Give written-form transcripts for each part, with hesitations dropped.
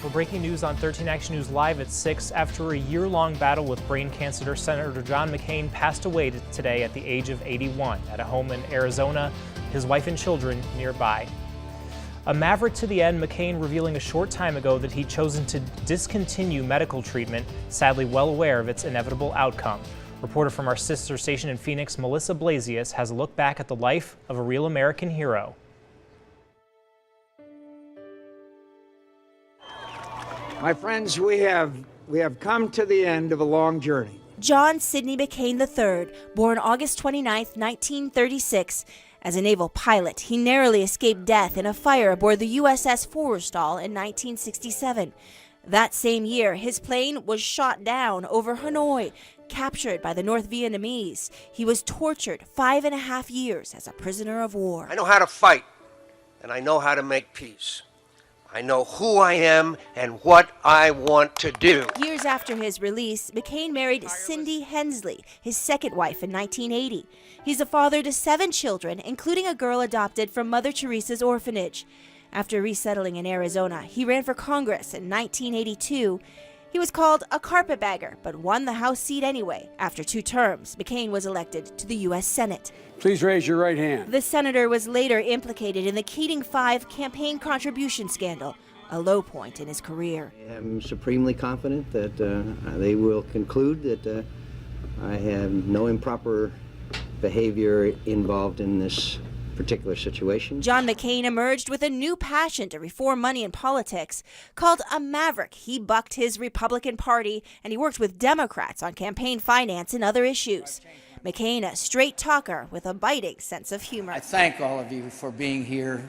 For breaking news on 13 Action News Live at 6, after a year-long battle with brain cancer, Senator John McCain passed away today at the age of 81 at a home in Arizona, his wife and children nearby. A maverick to the end, McCain revealing a short time ago that he'd chosen to discontinue medical treatment, sadly well aware of its inevitable outcome. Reporter from our sister station in Phoenix, Melissa Blasius, has a look back at the life of a real American hero. My friends, we have come to the end of a long journey. John Sidney McCain III, born August 29, 1936. As a naval pilot, he narrowly escaped death in a fire aboard the USS Forrestal in 1967. That same year, his plane was shot down over Hanoi, captured by the North Vietnamese. He was tortured 5.5 years as a prisoner of war. I know how to fight, and I know how to make peace. I know who I am and what I want to do. Years after his release, McCain married Cindy Hensley, his second wife, in 1980. He's a father to 7 children, including a girl adopted from Mother Teresa's orphanage. After resettling in Arizona, he ran for Congress in 1982. He was called a carpetbagger, but won the House seat anyway. After 2 terms, McCain was elected to the U.S. Senate. Please raise your right hand. The senator was later implicated in the Keating 5 campaign contribution scandal, a low point in his career. I'm supremely confident that they will conclude that I have no improper behavior involved in this particular situation. John McCain emerged with a new passion to reform money in politics. Called a maverick, he bucked his Republican Party and he worked with Democrats on campaign finance and other issues. McCain, a straight talker with a biting sense of humor. I thank all of you for being here,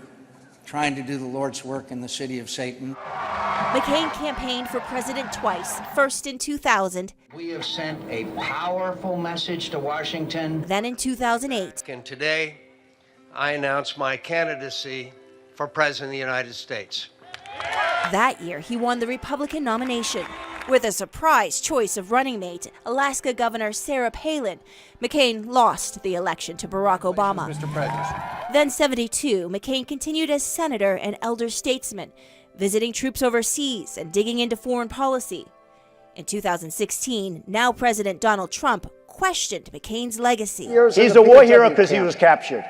trying to do the Lord's work in the city of Satan. McCain campaigned for president twice, first in 2000. We have sent a powerful message to Washington. Then in 2008. And today, I announce my candidacy for President of the United States. That year, he won the Republican nomination. With a surprise choice of running mate, Alaska Governor Sarah Palin, McCain lost the election to Barack Obama. Mr. President. Then 72, McCain continued as senator and elder statesman, visiting troops overseas and digging into foreign policy. In 2016, now President Donald Trump questioned McCain's legacy. He's a war hero because he was captured.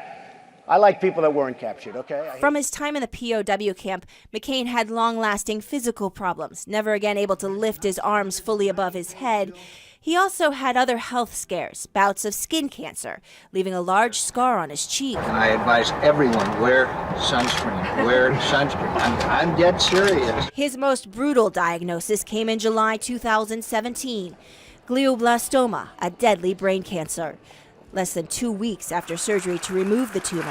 I like people that weren't captured, okay? From his time in the POW camp, McCain had long-lasting physical problems, never again able to lift his arms fully above his head. He also had other health scares, bouts of skin cancer, leaving a large scar on his cheek. I advise everyone wear sunscreen. Wear sunscreen. I'm dead serious. His most brutal diagnosis came in July 2017, glioblastoma, a deadly brain cancer. Less than 2 weeks after surgery to remove the tumor,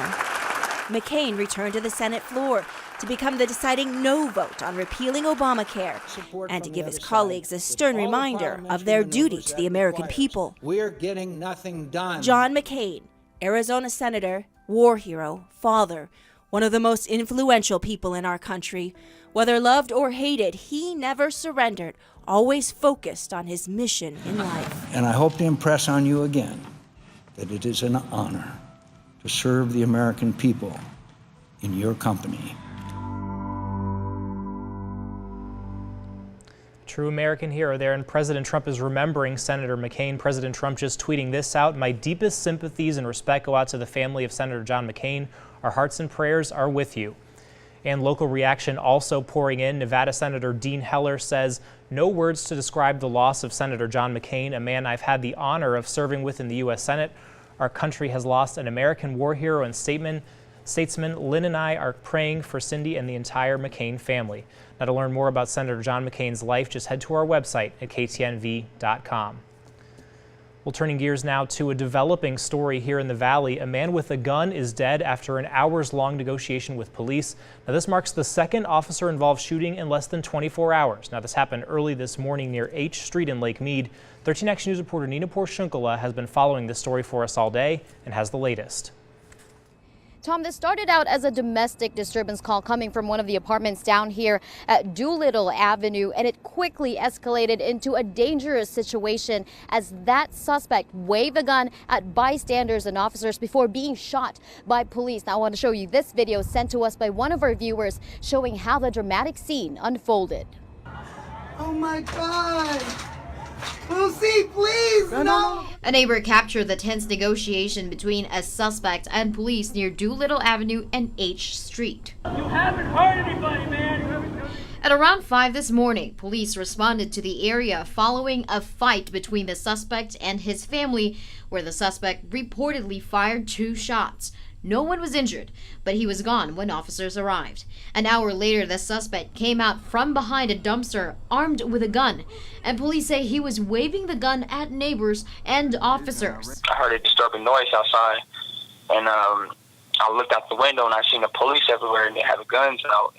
McCain returned to the Senate floor to become the deciding no vote on repealing Obamacare and to give his colleagues a stern reminder of their duty to the American people. We're getting nothing done. John McCain, Arizona senator, war hero, father, one of the most influential people in our country. Whether loved or hated, he never surrendered, always focused on his mission in life. And I hope to impress on you again that it is an honor to serve the American people in your company. True American hero there, and President Trump is remembering Senator McCain. President Trump just tweeting this out: "My deepest sympathies and respect go out to the family of Senator John McCain. Our hearts and prayers are with you." And local reaction also pouring in. Nevada Senator Dean Heller says, "No words to describe the loss of Senator John McCain, a man I've had the honor of serving with in the U.S. Senate. Our country has lost an American war hero and statesman. Lynn and I are praying for Cindy and the entire McCain family." Now, to learn more about Senator John McCain's life, just head to our website at ktnv.com. Well, turning gears now to a developing story here in the Valley. A man with a gun is dead after an hours-long negotiation with police. Now, this marks the second officer-involved shooting in less than 24 hours. Now, this happened early this morning near H Street in Lake Mead. 13 Action News reporter Nina Porciuncula has been following this story for us all day and has the latest. Tom, this started out as a domestic disturbance call coming from one of the apartments down here at Doolittle Avenue, and it quickly escalated into a dangerous situation as that suspect waved a gun at bystanders and officers before being shot by police. Now, I want to show you this video sent to us by one of our viewers showing how the dramatic scene unfolded. Oh my God! Lucy, please, no! A neighbor captured the tense negotiation between a suspect and police near Doolittle Avenue and H Street. You haven't hurt anybody, man! At around 5 this morning, police responded to the area following a fight between the suspect and his family, where the suspect reportedly fired 2 shots. No one was injured, but he was gone when officers arrived. An hour later, the suspect came out from behind a dumpster armed with a gun, and police say he was waving the gun at neighbors and officers. I heard a disturbing noise outside, and I looked out the window and I seen the police everywhere and they had guns out.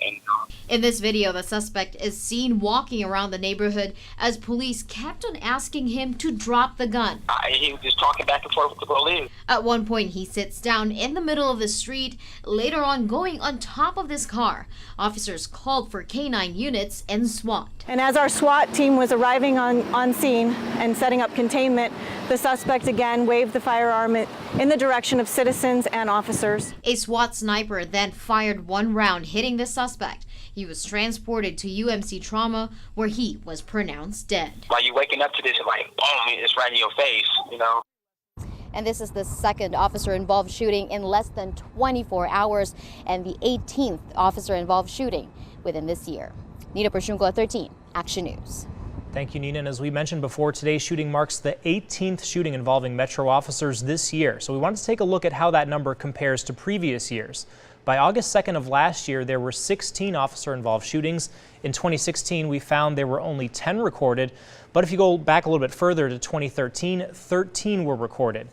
In this video, the suspect is seen walking around the neighborhood as police kept on asking him to drop the gun. He was just talking back and forth with the police. At one point, he sits down in the middle of the street, later on going on top of this car. Officers called for canine units and SWAT. And as our SWAT team was arriving on scene and setting up containment, the suspect again waved the firearm in the direction of citizens and officers. A SWAT sniper then fired 1 round, hitting the suspect. He was transported to UMC Trauma, where he was pronounced dead. While you waking up to this, like, boom, it's right in your face, you know. And this is the second officer-involved shooting in less than 24 hours and the 18th officer-involved shooting within this year. Nina Pershunko, 13 Action News. Thank you, Nina. And as we mentioned before, today's shooting marks the 18th shooting involving Metro officers this year. So we wanted to take a look at how that number compares to previous years. By August 2nd of last year, there were 16 officer-involved shootings. In 2016, we found there were only 10 recorded. But if you go back a little bit further to 2013, 13 were recorded.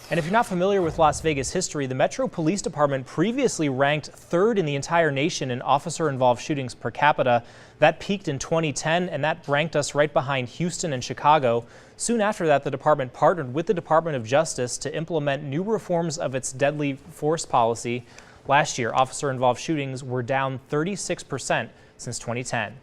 And if you're not familiar with Las Vegas history, the Metro Police Department previously ranked 3rd in the entire nation in officer-involved shootings per capita. That peaked in 2010, and that ranked us right behind Houston and Chicago. Soon after that, the department partnered with the Department of Justice to implement new reforms of its deadly force policy. Last year, officer-involved shootings were down 36% since 2010.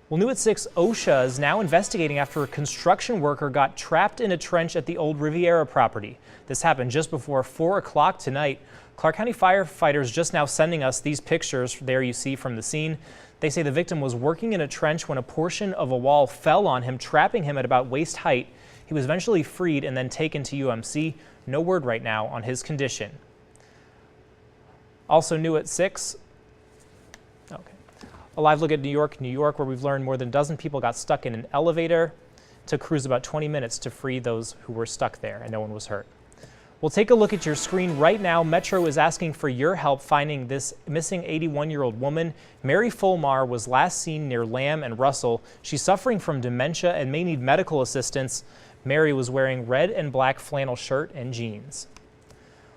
Well, new at 6, OSHA is now investigating after a construction worker got trapped in a trench at the old Riviera property. This happened just before 4 o'clock tonight. Clark County firefighters just now sending us these pictures there you see from the scene. They say the victim was working in a trench when a portion of a wall fell on him, trapping him at about waist height. He was eventually freed and then taken to UMC. No word right now on his condition. Also new at 6. A live look at New York, where we've learned more than a dozen people got stuck in an elevator. It took crews about 20 minutes to free those who were stuck there, and no one was hurt. We'll take a look at your screen right now. Metro is asking for your help finding this missing 81-year-old woman. Mary Fulmar was last seen near Lamb and Russell. She's suffering from dementia and may need medical assistance. Mary was wearing red and black flannel shirt and jeans.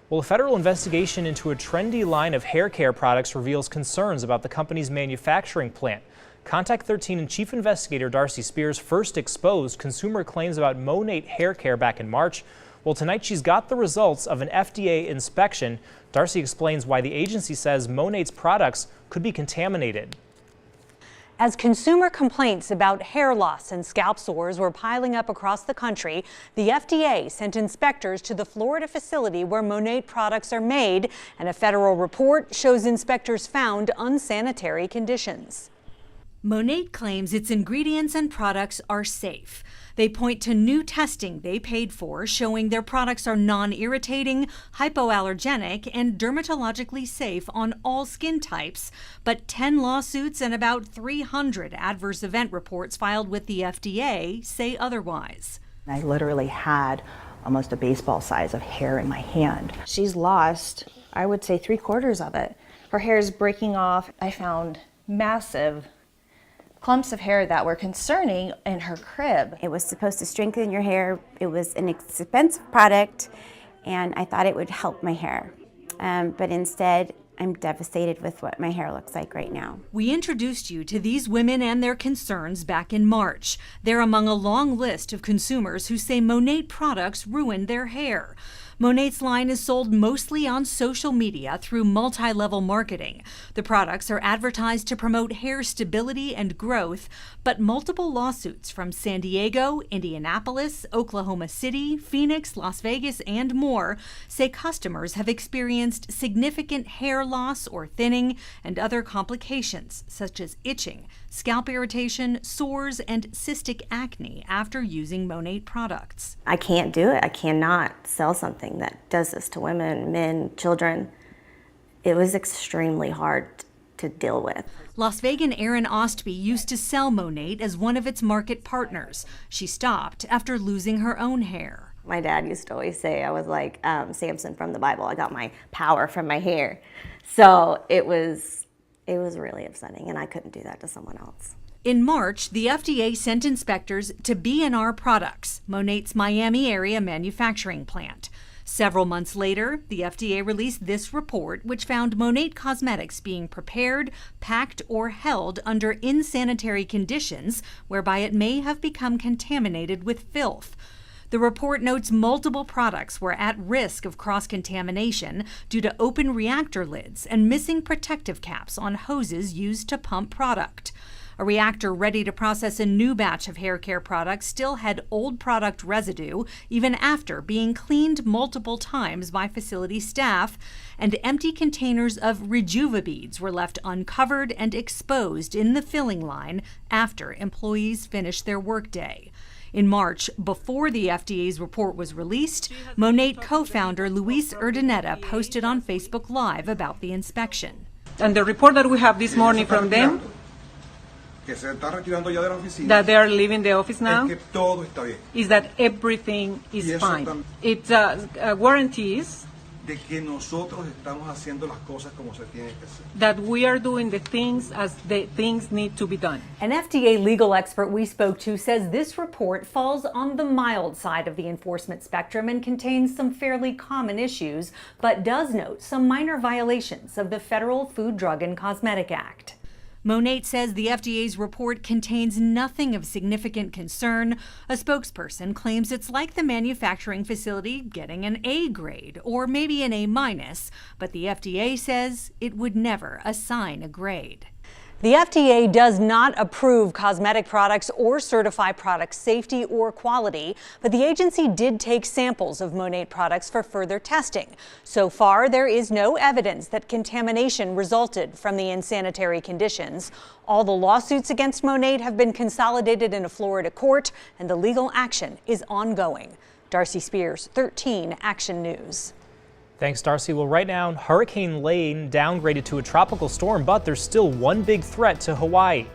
Well, a federal investigation into a trendy line of hair care products reveals concerns about the company's manufacturing plant. Contact 13 and Chief Investigator Darcy Spears first exposed consumer claims about Monate hair care back in March. Well, tonight she's got the results of an FDA inspection. Darcy explains why the agency says Monate's products could be contaminated. As consumer complaints about hair loss and scalp sores were piling up across the country, the FDA sent inspectors to the Florida facility where Monate products are made, and a federal report shows inspectors found unsanitary conditions. Monate claims its ingredients and products are safe. They point to new testing they paid for showing their products are non-irritating, hypoallergenic, and dermatologically safe on all skin types, but 10 lawsuits and about 300 adverse event reports filed with the FDA say otherwise. I literally had almost a baseball size of hair in my hand. She's lost, I would say, 3/4 of it. Her hair is breaking off. I found massive clumps of hair that were concerning in her crib. It was supposed to strengthen your hair. It was an expensive product, and I thought it would help my hair. But instead, I'm devastated with what my hair looks like right now. We introduced you to these women and their concerns back in March. They're among a long list of consumers who say Monate products ruined their hair. Monate's line is sold mostly on social media through multi-level marketing. The products are advertised to promote hair stability and growth, but multiple lawsuits from San Diego, Indianapolis, Oklahoma City, Phoenix, Las Vegas, and more say customers have experienced significant hair loss or thinning and other complications such as itching, scalp irritation, sores, and cystic acne after using Monate products. I can't do it. I cannot sell something that does this to women, men, children. It was extremely hard to deal with. Las Vegan Erin Ostby used to sell Monate as one of its market partners. She stopped after losing her own hair. My dad used to always say I was like Samson from the Bible. I got my power from my hair. So it was really upsetting, and I couldn't do that to someone else. In March, the FDA sent inspectors to B&R Products, Monate's Miami area manufacturing plant. Several months later, the FDA released this report, which found Monate cosmetics being prepared, packed, or held under insanitary conditions, whereby it may have become contaminated with filth. The report notes multiple products were at risk of cross-contamination due to open reactor lids and missing protective caps on hoses used to pump product. A reactor ready to process a new batch of hair care products still had old product residue even after being cleaned multiple times by facility staff, and empty containers of Rejuva beads were left uncovered and exposed in the filling line after employees finished their workday. In March, before the FDA's report was released, Monate co-founder Luis Urdaneta posted on Facebook Live about the inspection. And the report that we have this morning from them, that they are leaving the office now, is that everything is fine. It guarantees that we are doing the things as the things need to be done. An FDA legal expert we spoke to says this report falls on the mild side of the enforcement spectrum and contains some fairly common issues, but does note some minor violations of the Federal Food, Drug, and Cosmetic Act. Monate says the FDA's report contains nothing of significant concern. A spokesperson claims it's like the manufacturing facility getting an A grade or maybe an A-, but the FDA says it would never assign a grade. The FDA does not approve cosmetic products or certify product safety or quality, but the agency did take samples of Monate products for further testing. So far, there is no evidence that contamination resulted from the insanitary conditions. All the lawsuits against Monate have been consolidated in a Florida court, and the legal action is ongoing. Darcy Spears, 13 Action News. Thanks, Darcy. Well, right now, Hurricane Lane downgraded to a tropical storm, but there's still one big threat to Hawaii.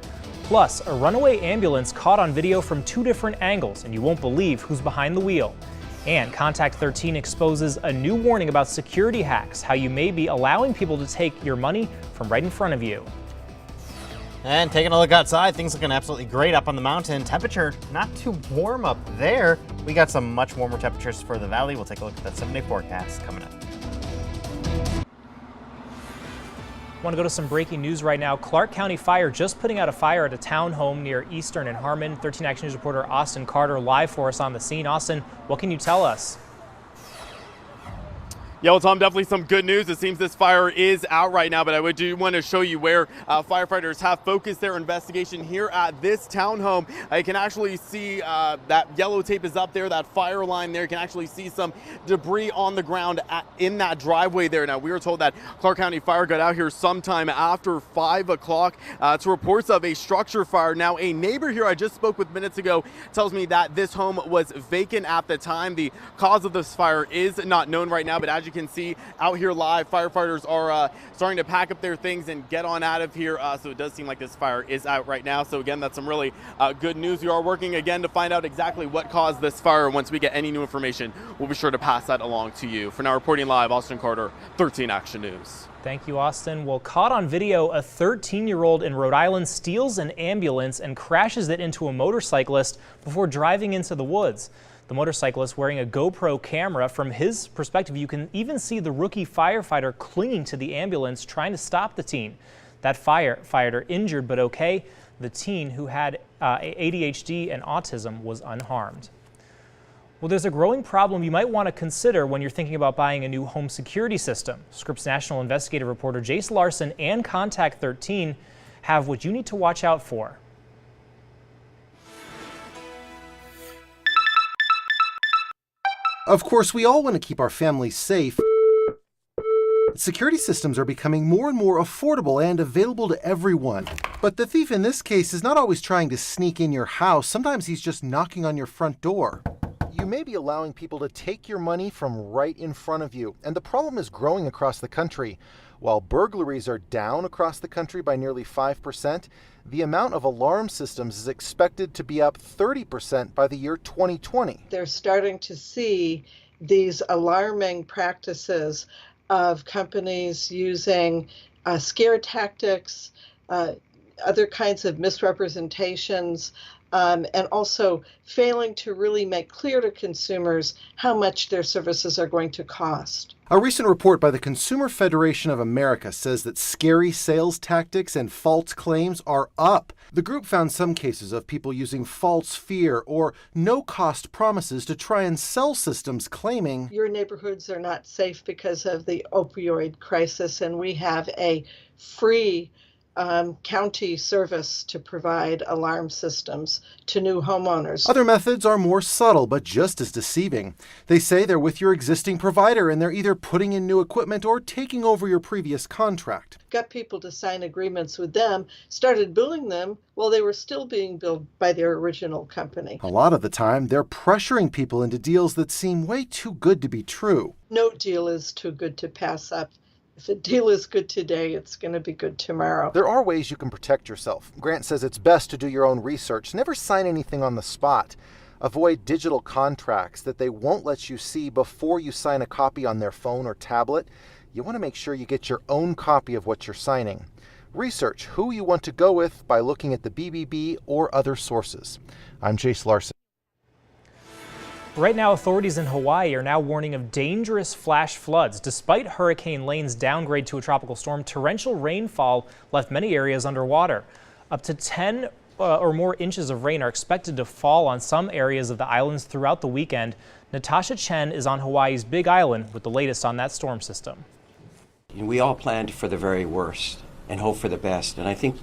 Plus, a runaway ambulance caught on video from 2 different angles, and you won't believe who's behind the wheel. And Contact 13 exposes a new warning about security hacks, how you may be allowing people to take your money from right in front of you. And taking a look outside, things looking absolutely great up on the mountain. Temperature not too warm up there. We got some much warmer temperatures for the valley. We'll take a look at that 7-day forecast coming up. Want to go to some breaking news right now. Clark County Fire just putting out a fire at a townhome near Eastern and Harmon. 13 Action News reporter Austin Carter live for us on the scene. Austin, what can you tell us? Yeah, well, Tom, definitely some good news. It seems this fire is out right now, but I do want to show you where firefighters have focused their investigation here at this townhome. You can actually see that yellow tape is up there, that fire line there. You can actually see some debris on the ground in that driveway there. Now, we were told that Clark County Fire got out here sometime after 5 o'clock to reports of a structure fire. Now, a neighbor here I just spoke with minutes ago tells me that this home was vacant at the time. The cause of this fire is not known right now, but as you can see out here live, firefighters are starting to pack up their things and get on out of here. So it does seem like this fire is out right now. So again, that's some really good news. We are working again to find out exactly what caused this fire. Once we get any new information, we'll be sure to pass that along to you. For now, reporting live, Austin Carter, 13 Action News. Thank you, Austin. Well, caught on video, a 13-year-old in Rhode Island steals an ambulance and crashes it into a motorcyclist before driving into the woods. The motorcyclist wearing a GoPro camera. From his perspective, you can even see the rookie firefighter clinging to the ambulance, trying to stop the teen. That firefighter injured but okay. The teen, who had ADHD and autism, was unharmed. Well, there's a growing problem you might want to consider when you're thinking about buying a new home security system. Scripps national investigative reporter Jace Larson and Contact 13 have what you need to watch out for. Of course, we all want to keep our families safe. Security systems are becoming more and more affordable and available to everyone. But the thief in this case is not always trying to sneak in your house. Sometimes he's just knocking on your front door. You may be allowing people to take your money from right in front of you, and the problem is growing across the country. While burglaries are down across the country by nearly 5%, the amount of alarm systems is expected to be up 30% by the year 2020. They're starting to see these alarming practices of companies using scare tactics, other kinds of misrepresentations, and also failing to really make clear to consumers how much their services are going to cost. A recent report by the Consumer Federation of America says that scary sales tactics and false claims are up. The group found some cases of people using false fear or no-cost promises to try and sell systems claiming your neighborhoods are not safe because of the opioid crisis, and we have a free county service to provide alarm systems to new homeowners. Other methods are more subtle but just as deceiving. They say they're with your existing provider and they're either putting in new equipment or taking over your previous contract. Got people to sign agreements with them, started billing them while they were still being billed by their original company. A lot of the time, they're pressuring people into deals that seem way too good to be true. No deal is too good to pass up. If a deal is good today, it's going to be good tomorrow. There are ways you can protect yourself. Grant says it's best to do your own research. Never sign anything on the spot. Avoid digital contracts that they won't let you see before you sign a copy on their phone or tablet. You want to make sure you get your own copy of what you're signing. Research who you want to go with by looking at the BBB or other sources. I'm Jace Larson. Right now, authorities in Hawaii are now warning of dangerous flash floods. Despite Hurricane Lane's downgrade to a tropical storm, torrential rainfall left many areas underwater. Up to 10 or more inches of rain are expected to fall on some areas of the islands throughout the weekend. Natasha Chen is on Hawaii's Big Island with the latest on that storm system. We all planned for the very worst and hope for the best, and I think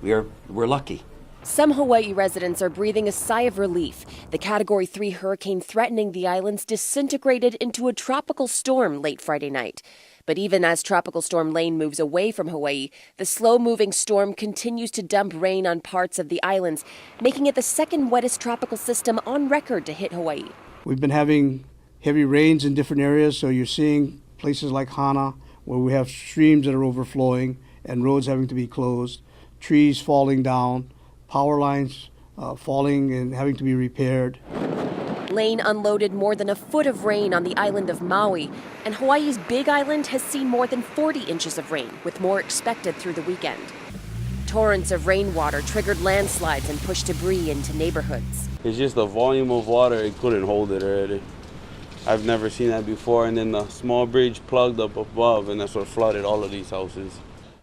we're lucky. Some Hawaii residents are breathing a sigh of relief. The Category 3 hurricane threatening the islands disintegrated into a tropical storm late Friday night. But even as Tropical Storm Lane moves away from Hawaii, the slow-moving storm continues to dump rain on parts of the islands, making it the second wettest tropical system on record to hit Hawaii. We've been having heavy rains in different areas, so you're seeing places like Hana, where we have streams that are overflowing and roads having to be closed, trees falling down, power lines falling and having to be repaired. Lane unloaded more than a foot of rain on the island of Maui, and Hawaii's Big Island has seen more than 40 inches of rain, with more expected through the weekend. Torrents of rainwater triggered landslides and pushed debris into neighborhoods. It's just the volume of water, it couldn't hold it already. I've never seen that before, and then the small bridge plugged up above, and that's what flooded all of these houses.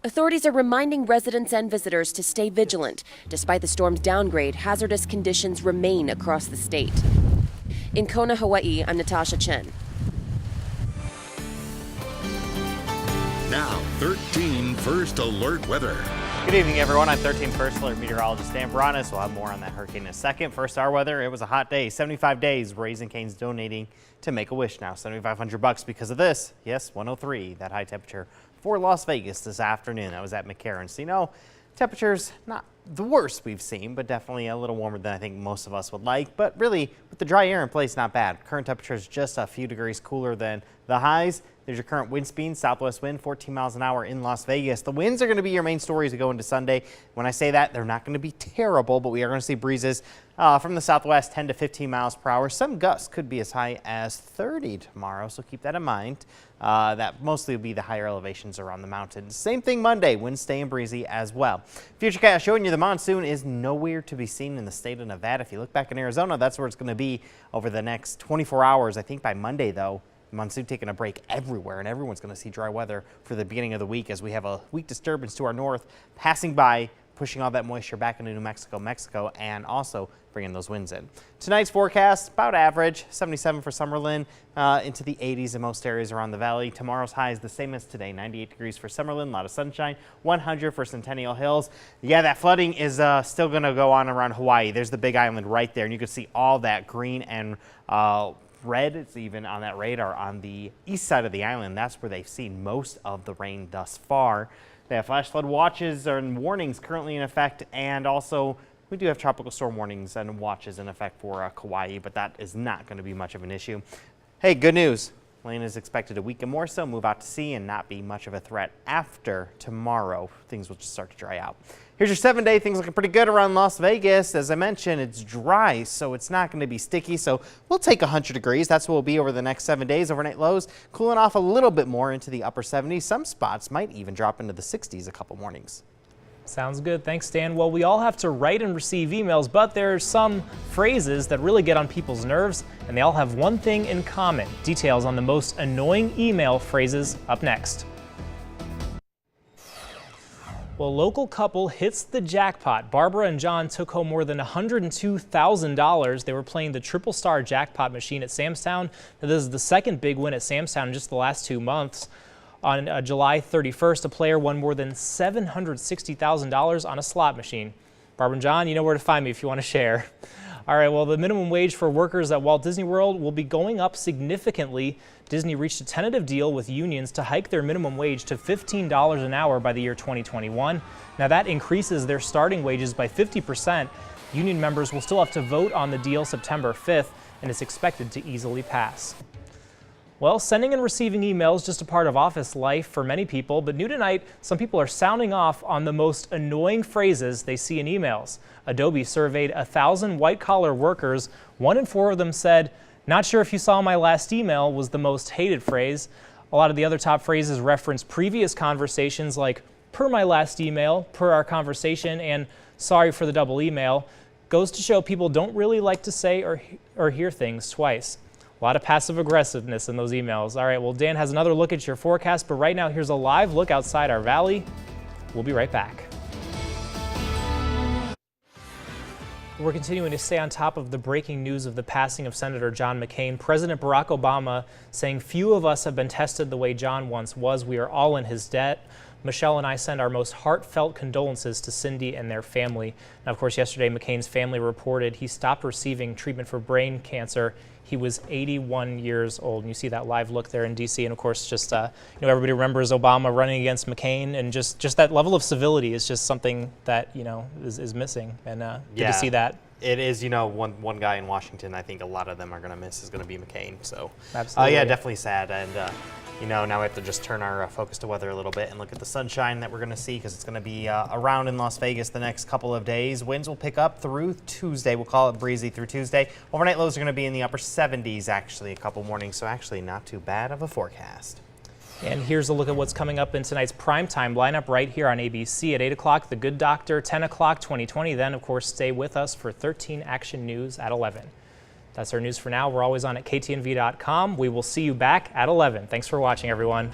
Authorities are reminding residents and visitors to stay vigilant. Despite the storm's downgrade, hazardous conditions remain across the state. In Kona, Hawaii, I'm Natasha Chen. Now, 13 First Alert weather. Good evening, everyone. I'm 13 First Alert meteorologist Dan Bronis. We'll have more on that hurricane in a second. First, our weather. It was a hot day. 75 days. Raising Cane's donating to Make-A-Wish now. $7,500 because of this. Yes, 103. That high temperature for Las Vegas this afternoon. That was at McCain. So, you know, temperatures not the worst we've seen, but definitely a little warmer than I think most of us would like. But really, with the dry air in place, not bad. Current temperature is just a few degrees cooler than the highs. There's your current wind speed, southwest wind, 14 miles an hour in Las Vegas. The winds are going to be your main story as we go into Sunday. When I say that, they're not going to be terrible, but we are going to see breezes from the southwest, 10 to 15 miles per hour. Some gusts could be as high as 30 tomorrow, so keep that in mind. That mostly will be the higher elevations around the mountains. Same thing Monday, winds staying breezy as well. Futurecast showing you the monsoon is nowhere to be seen in the state of Nevada. If you look back in Arizona, that's where it's going to be over the next 24 hours. I think by Monday, though, monsoon taking a break everywhere, and everyone's going to see dry weather for the beginning of the week as we have a weak disturbance to our north passing by pushing all that moisture back into New Mexico, and also bringing those winds in. Tonight's forecast, about average, 77 for Summerlin, into the 80s in most areas around the valley. Tomorrow's high is the same as today, 98 degrees for Summerlin, a lot of sunshine, 100 for Centennial Hills. Yeah, that flooding is still going to go on around Hawaii. There's the Big Island right there, and you can see all that green and red. It's even on that radar on the east side of the island. That's where they've seen most of the rain thus far. They have flash flood watches and warnings currently in effect, and also we do have tropical storm warnings and watches in effect for Kauai, but that is not going to be much of an issue. Hey, good news. Rain is expected to weaken more so, move out to sea, and not be much of a threat after tomorrow. Things will just start to dry out. Here's your 7-day. Things looking pretty good around Las Vegas. As I mentioned, it's dry, so it's not going to be sticky. So we'll take 100 degrees. That's what we'll be over the next 7 days. Overnight lows cooling off a little bit more into the upper 70s. Some spots might even drop into the 60s a couple mornings. Sounds good. Thanks, Dan. Well, we all have to write and receive emails, but there are some phrases that really get on people's nerves, and they all have one thing in common. Details on the most annoying email phrases up next. Well, local couple hits the jackpot. Barbara and John took home more than $102,000. They were playing the triple star jackpot machine at Samstown. Now, this is the second big win at Samstown in just the last 2 months. On July 31st, a player won more than $760,000 on a slot machine. Barbara and John, you know where to find me if you want to share. All right, well, the minimum wage for workers at Walt Disney World will be going up significantly. Disney reached a tentative deal with unions to hike their minimum wage to $15 an hour by the year 2021. Now, that increases their starting wages by 50%. Union members will still have to vote on the deal September 5th, and it's expected to easily pass. Well, sending and receiving emails is just a part of office life for many people, but new tonight, some people are sounding off on the most annoying phrases they see in emails. Adobe surveyed 1,000 white-collar workers. 1 in 4 of them said, "Not sure if you saw my last email," was the most hated phrase. A lot of the other top phrases reference previous conversations like, "per my last email," "per our conversation," and "sorry for the double email." Goes to show people don't really like to say or hear things twice. A lot of passive aggressiveness in those emails. All right, well, Dan has another look at your forecast, but right now here's a live look outside our valley. We'll be right back. We're continuing to stay on top of the breaking news of the passing of Senator John McCain. President Barack Obama saying, "Few of us have been tested the way John once was. We are all in his debt." Michelle and I send our most heartfelt condolences to Cindy and their family. Now, of course, yesterday McCain's family reported he stopped receiving treatment for brain cancer. He was 81 years old. And you see that live look there in D.C. And of course, just everybody remembers Obama running against McCain, and just that level of civility is just something that is missing. And good to see that. It is, one guy in Washington I think a lot of them are going to miss is going to be McCain. So, absolutely. Yeah, definitely sad. And, now we have to just turn our focus to weather a little bit and look at the sunshine that we're going to see, because it's going to be around in Las Vegas the next couple of days. Winds will pick up through Tuesday. We'll call it breezy through Tuesday. Overnight lows are going to be in the upper 70s actually a couple mornings, so actually not too bad of a forecast. And here's a look at what's coming up in tonight's primetime lineup right here on ABC at 8 o'clock, The Good Doctor, 10 o'clock, 2020. Then, of course, stay with us for 13 Action News at 11. That's our news for now. We're always on at ktnv.com. We will see you back at 11. Thanks for watching, everyone.